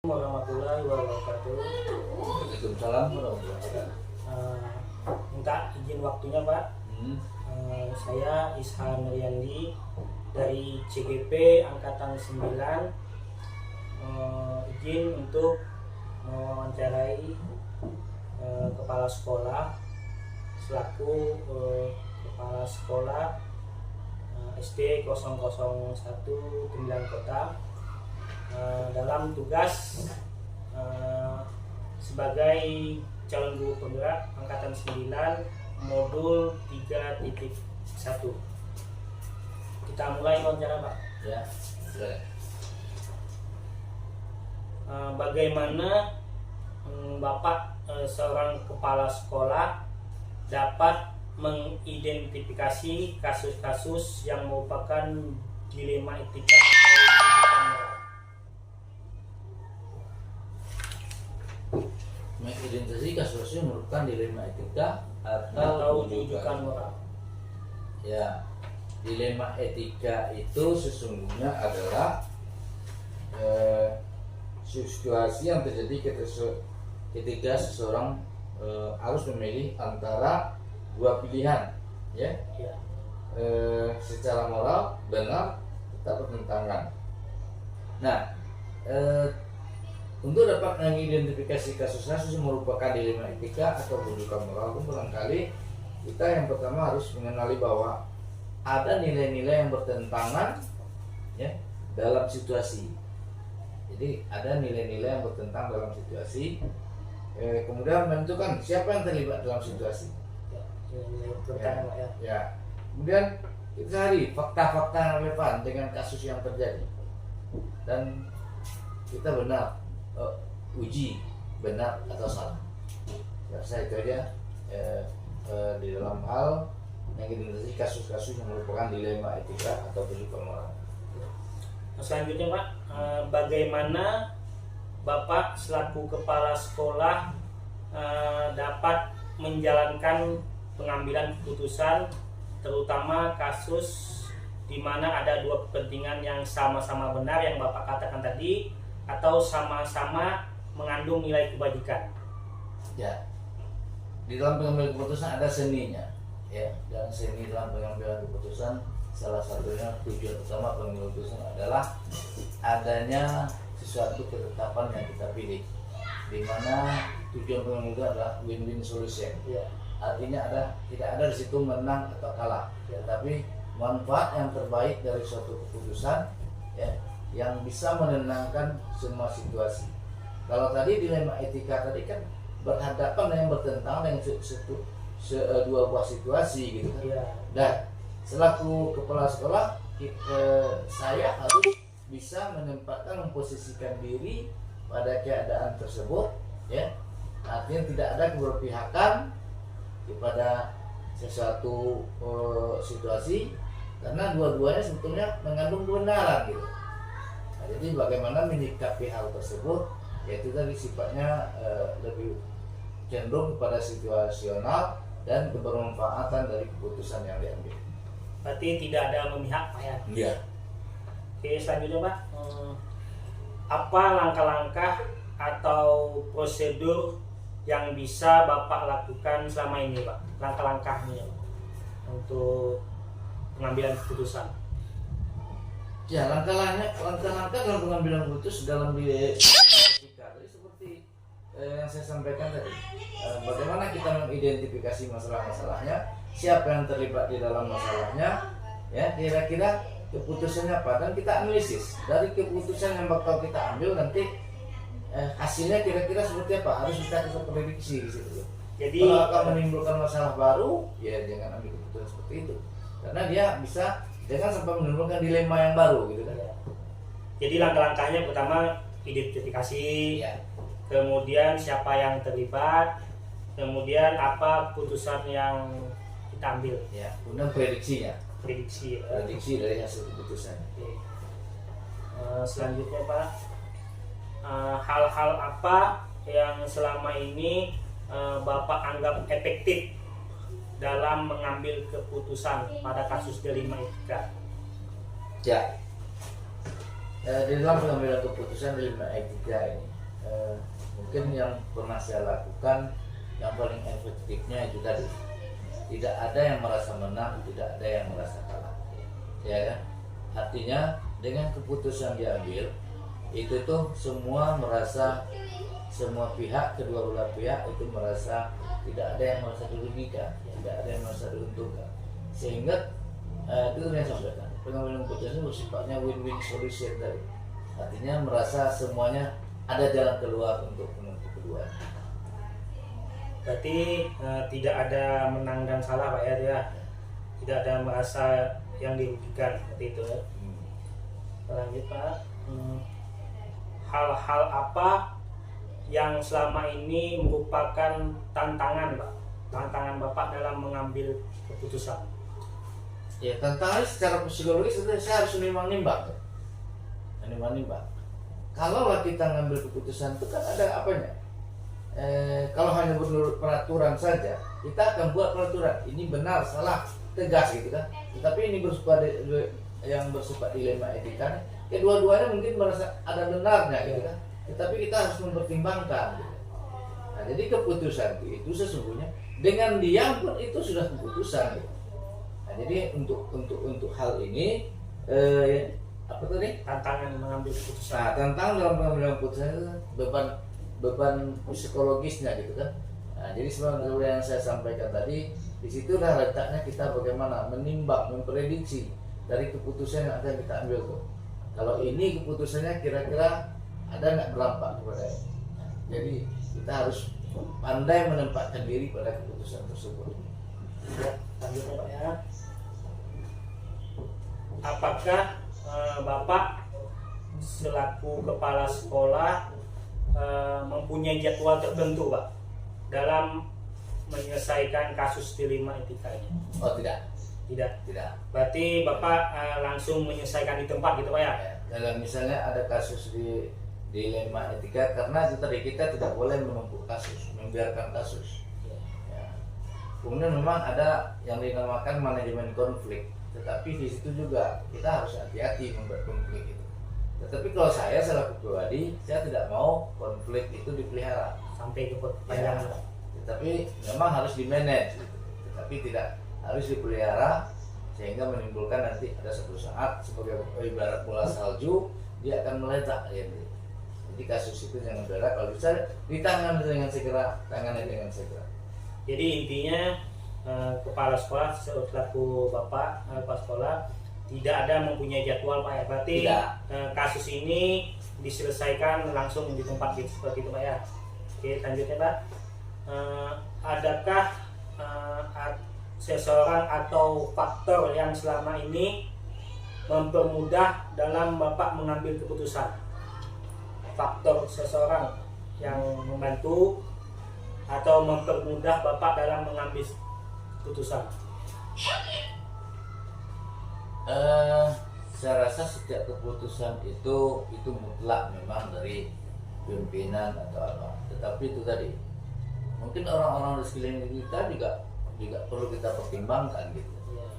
Warahmatullahi wabarakatuh. Waalaikumsalam warahmatullahi wabarakatuh. Minta izin waktunya Pak. Saya Ishan Riyandi dari CGP Angkatan 9. Izin untuk mewawancarai kepala sekolah selaku kepala sekolah SD 001 9 Kota dalam tugas sebagai calon guru penggerak Angkatan 9 modul 3.1. Kita mulai wawancara Pak. Ya, boleh. Bagaimana Bapak seorang kepala sekolah dapat mengidentifikasi kasus-kasus yang merupakan dilema etika atau rujukan moral? Mengidentifikasi kasus yang merupakan dilema etika atau rujukan moral. Ya, dilema etika itu sesungguhnya adalah situasi yang terjadi ketika seseorang harus memilih antara dua pilihan, ya, secara moral benar atau bertentangan. Nah, untuk dapat mengidentifikasi kasus-kasus yang merupakan dilema etika atau rujukan moral, barangkali kita yang pertama harus mengenali bahwa ada nilai-nilai yang bertentangan, ya, dalam situasi. Jadi ada nilai-nilai yang bertentangan dalam situasi. Kemudian menentukan siapa yang terlibat dalam situasi. Ya. Kemudian kita cari fakta-fakta yang relevan dengan kasus yang terjadi dan kita benar uji benar atau salah. Saya itu aja di dalam hal mengidentifikasi kasus-kasus yang merupakan dilema etika atau rujukan moral. Selanjutnya Pak, bagaimana Bapak selaku kepala sekolah dapat menjalankan pengambilan keputusan, terutama kasus di mana ada dua kepentingan yang sama-sama benar yang Bapak katakan tadi, atau sama-sama mengandung nilai kebajikan? Ya, di dalam pengambilan keputusan ada seninya, ya, dan seni dalam pengambilan keputusan salah satunya tujuan utama pengambilan keputusan adalah adanya sesuatu ketetapan yang kita pilih, di mana tujuan pengambilan itu adalah win-win solution. Ya. Artinya tidak ada di situ menang atau kalah, ya, tapi manfaat yang terbaik dari suatu keputusan, ya, yang bisa menenangkan semua situasi. Kalau tadi dilema etika tadi kan berhadapan dengan bertentangan dengan dua buah situasi gitu kan. Ya. Dan selaku kepala sekolah saya harus bisa memposisikan diri pada keadaan tersebut, ya. Artinya tidak ada keberpihakan kepada sesuatu situasi, karena dua-duanya sebetulnya mengandung kebenaran gitu. Nah, jadi bagaimana menyikapi hal tersebut, yaitu tadi sifatnya lebih cenderung kepada situasional dan kebermanfaatan dari keputusan yang diambil. Berarti tidak ada memihak Pak ya? Iya. Oke, selanjutnya Pak, apa langkah-langkah atau prosedur yang bisa Bapak lakukan selama ini Pak? Langkah-langkahnya Pak, untuk pengambilan keputusan. Ya, langkah-langkah dalam pengambilan keputusan dalam etika tadi seperti yang saya sampaikan tadi. Bagaimana kita mengidentifikasi masalah-masalahnya, siapa yang terlibat di dalam masalahnya, ya, kira-kira keputusannya apa, dan kita analisis dari keputusan yang bakal kita ambil nanti hasilnya kira-kira seperti apa, harus kita prediksi di situ. Jadi kalau akan menimbulkan masalah baru, ya jangan ambil keputusan seperti itu, karena dia bisa jangan sampai menimbulkan dilema yang baru gitu kan. Jadi langkah-langkahnya pertama identifikasi, ya, kemudian siapa yang terlibat, kemudian apa keputusan yang kita ambil, ya, kemudian prediksi dari hasil keputusan. Selanjutnya Pak, hal-hal apa yang selama ini Bapak anggap efektif dalam mengambil keputusan pada kasus dilema etika? Ya, di dalam pengambilan keputusan dilema etika ini, mungkin yang pernah saya lakukan yang paling efektifnya itu tadi, tidak ada yang merasa menang, tidak ada yang merasa kalah, ya kan? Artinya dengan keputusan diambil itu tuh semua merasa, semua pihak, kedua belah pihak itu merasa tidak ada yang merasa dirugikan, tidak ada yang merasa diuntungkan, sehingga itu yang saya sampaikan, pengambilan keputusan bersifatnya win-win solution tadi. Artinya merasa semuanya ada jalan keluar untuk menempuh kedua. Berarti tidak ada menang dan salah Pak ya, tidak ada merasa yang dirugikan seperti itu ya. Lanjut Pak, hal-hal apa yang selama ini merupakan tantangan Pak, tantangan Bapak dalam mengambil keputusan? Ya, tantangannya secara psikologis itu saya harus nimbang-nimbang. Nimbang-nimbang. Kalau kita ngambil keputusan itu kan ada apanya? Kalau hanya menurut peraturan saja, kita akan buat peraturan. Ini benar, salah, tegas gitu kan. Tetapi ini yang bersifat dilema etika, kedua-duanya mungkin merasa ada benarnya gitu kan. Tetapi kita harus mempertimbangkan. Gitu. Nah, jadi keputusan itu sesungguhnya dengan diam pun itu sudah keputusan. Gitu. Nah, jadi untuk hal ini apa tadi? Tantangan mengambil keputusan. Nah, tantangan dalam mengambil keputusan itu beban psikologisnya gitu kan. Nah, jadi sebenarnya yang saya sampaikan tadi, disitulah letaknya kita bagaimana menimbang, memprediksi dari keputusan yang akan kita ambil tuh. Kalau ini keputusannya kira-kira ada nggak berdampak kepada ini. Nah, jadi kita harus pandai menempatkan diri pada keputusan tersebut. Ya, lanjut Pak ya. Apakah Bapak selaku kepala sekolah mempunyai jadwal tertentu Pak dalam menyelesaikan kasus dilema etika ini? Oh tidak. Tidak. Berarti Bapak langsung menyelesaikan di tempat gitu Pak ya? Dalam misalnya ada kasus di dilema etika, karena itu tadi kita tidak boleh menumpuk kasus, membiarkan kasus. Ya. Kemudian memang ada yang dinamakan manajemen konflik, tetapi di situ juga kita harus hati-hati membuat konflik itu. Tetapi kalau saya selaku pribadi, saya tidak mau konflik itu dipelihara Sampai ke panjang. ya, tetapi memang harus di-manage gitu. Tetapi tidak harus dipelihara sehingga menimbulkan nanti ada suatu saat sebagai ibarat bola salju, dia akan meledak ya. Jadi kasus itu jangan berat, kalau bisa ditangani dengan segera, tangani dengan segera. Jadi intinya kepala sekolah selaku Bapak kepala sekolah tidak ada mempunyai jadwal Pak ya. Berarti kasus ini diselesaikan langsung di tempat seperti itu Pak ya. Oke, selanjutnya Pak, adakah seseorang atau faktor yang selama ini mempermudah dalam Bapak mengambil keputusan? Faktor seseorang yang membantu atau mempermudah Bapak dalam mengambil keputusan? Saya rasa setiap keputusan itu mutlak memang dari pimpinan atau apa. Tetapi itu tadi mungkin orang-orang di sekeliling kita juga perlu kita pertimbangkan gitu.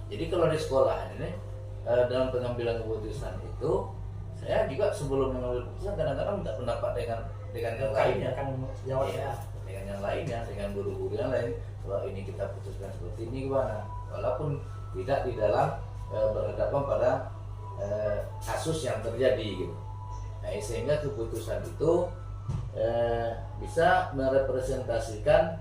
Jadi kalau di sekolah ini dalam pengambilan keputusan itu, saya juga sebelum mengambil keputusan kadang-kadang minta pendapat dengan yang lainnya Akan jawab ya. Dengan yang lainnya, dengan guru-guru yang lain. Kalau ini kita putuskan seperti ini gimana? Walaupun tidak di dalam berhadapan pada kasus yang terjadi gitu. Nah, sehingga keputusan itu bisa merepresentasikan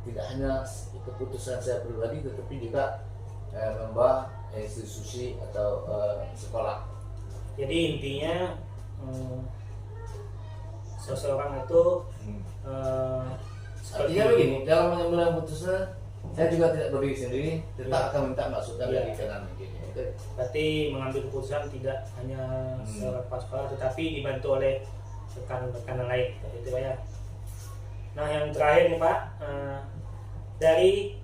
tidak hanya keputusan saya pribadi, tetapi juga membawa institusi atau sekolah. Jadi intinya seseorang itu artinya begini, dalam mengambil keputusan saya juga tidak berdiri sendiri, tetap akan minta masukan dari kanan gitu. Berarti mengambil keputusan tidak hanya seorang kepala sekolah, tetapi dibantu oleh rekan-rekan lain itu Pak ya. Nah yang terakhir nih Pak, dari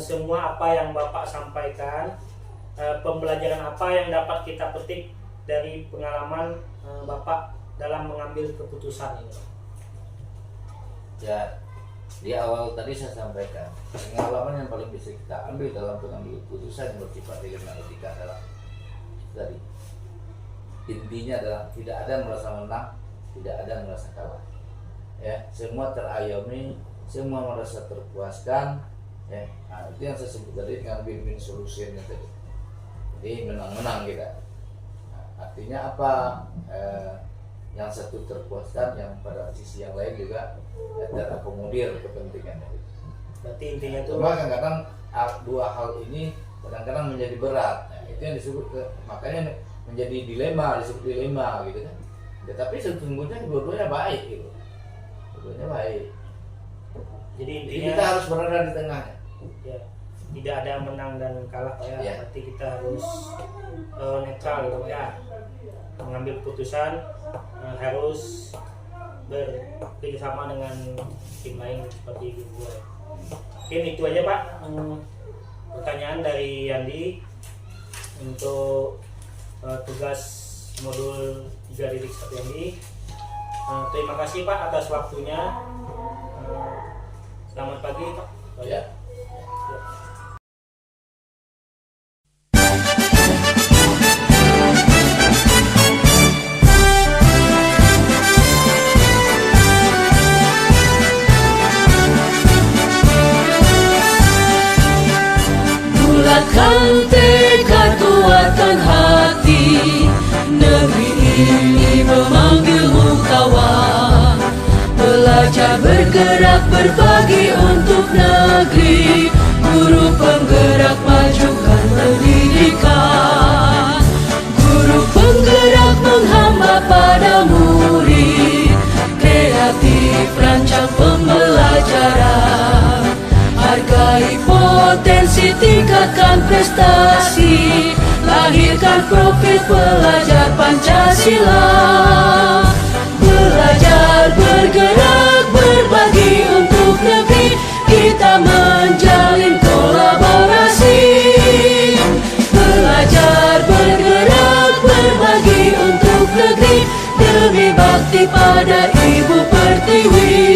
semua apa yang Bapak sampaikan, pembelajaran apa yang dapat kita petik dari pengalaman Bapak dalam mengambil keputusan ini? Ya, di awal tadi saya sampaikan, pengalaman yang paling bisa kita ambil dalam pengambil keputusan yang bersifat dilema etika adalah tadi intinya adalah tidak ada merasa menang, tidak ada merasa kalah. Ya, semua terayomi, semua merasa terpuaskan. Ya, nah, itu yang saya sebut tadi dengan win-win solution tadi. Jadi menang-menang kita. Nah, artinya apa? Yang satu terpuaskan, yang pada sisi yang lain juga terakomodir kepentingannya. Berarti intinya tuh Cuma kadang-kadang dua hal ini kadang-kadang menjadi berat. Nah, itu yang disebut makanya menjadi dilema, disebut dilema gitu kan. Ya, tapi sesungguhnya dua-duanya baik gitu. Dua-duanya baik. jadi Jadi intinya kita harus berada di tengahnya. ya, tidak ada menang dan kalah Pak ya. Ya. Berarti kita harus netral gitu Pak ya. Mengambil keputusan harus bekerjasama dengan tim lain seperti gue. Mungkin itu aja Pak. Pertanyaan dari Yandi untuk tugas modul 3.1 Yandi. Terima kasih Pak atas waktunya. Selamat pagi Pak. Ya. Bulatkan tekad, kuatkan hati. Negeri ini memanggilmu kawan. Belajar bergerak berbagi untuk negeri. Guru penggerak majukan pendidikan. Guru penggerak menghamba pada murid. Kreatif rancang pembelajaran. Hargai potensi, tingkatkan prestasi. Lahirkan profil pelajar Pancasila. Belajar, bergerak, berbagi untuk negeri. Kita menjalin kolaborasi. Belajar, bergerak, berbagi untuk negeri. Demi bakti pada Ibu Pertiwi.